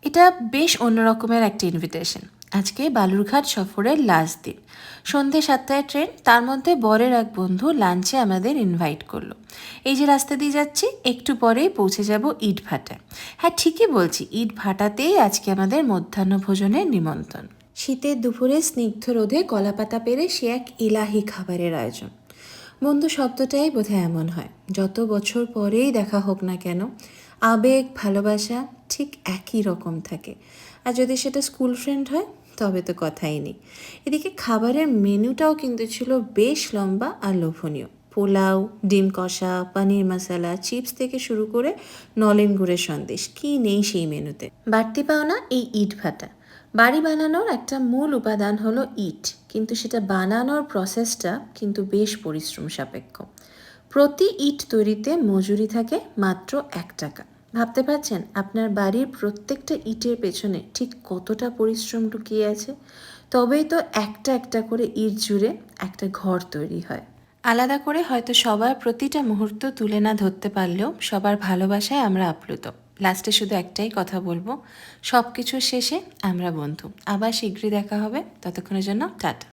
এটা বেশ অন্যরকমের একটা ইনভিটেশন। আজকে বালুরঘাট সফরের লাস্ট দিন, সন্ধে 7টায় ট্রেন। তার মধ্যে বরের এক বন্ধু লাঞ্চে আমাদের ইনভাইট করলো। এই যে রাস্তা দিয়ে যাচ্ছি, একটু পরেই পৌঁছে যাব ইটভাটায়। হ্যাঁ, ঠিকই বলছি, ইটভাটাতেই আজকে আমাদের মধ্যাহ্ন ভোজনের নিমন্ত্রণ। শীতের দুপুরে স্নিগ্ধ রোদে কলাপাতা পেরে সে এক ইলাহি খাবারের আয়োজন। বন্ধু শব্দটাই বোধহয় এমন হয়, যত বছর পরেই দেখা হোক না কেন আবেগ ভালোবাসা ঠিক একই রকম থাকে। আর যদি সেটা স্কুল ফ্রেন্ড হয় তবে তো কথাই নেই। এদিকে খাবারের মেনুটাও কিন্তু ছিল বেশ লম্বা আর লোভনীয়। পোলাও, ডিম কষা, পনির মশলা, চিপস থেকে শুরু করে নলেন গুড়ের সন্দেশ, কী নেই সেই মেনুতে। বাড়তি পাওনা এই ইট ভাটা। বাড়ি বানানোর একটা মূল উপাদান হলো ইট, কিন্তু সেটা বানানোর প্রসেসটা কিন্তু বেশ পরিশ্রম সাপেক্ষ। প্রতি ইট তৈরিতে মজুরি থাকে মাত্র 1 টাকা। ভাবতে পারছেন আপনার বাড়ির প্রত্যেকটা ইটের পেছনে ঠিক কতটা পরিশ্রম লুকিয়ে আছে? তবেই তো একটা একটা করে ইট জুড়ে একটা ঘর তৈরি হয়। আলাদা করে হয়তো সবার প্রতিটা মুহূর্ত তুলে না ধরতে পারলেও সবার ভালোবাসায় আমরা আপ্লুত। লাস্টে শুধু একটাই কথা বলবো, সব কিছুর শেষে আমরা বন্ধু। আবার শীঘ্রই দেখা হবে, ততক্ষণের জন্য টাটা।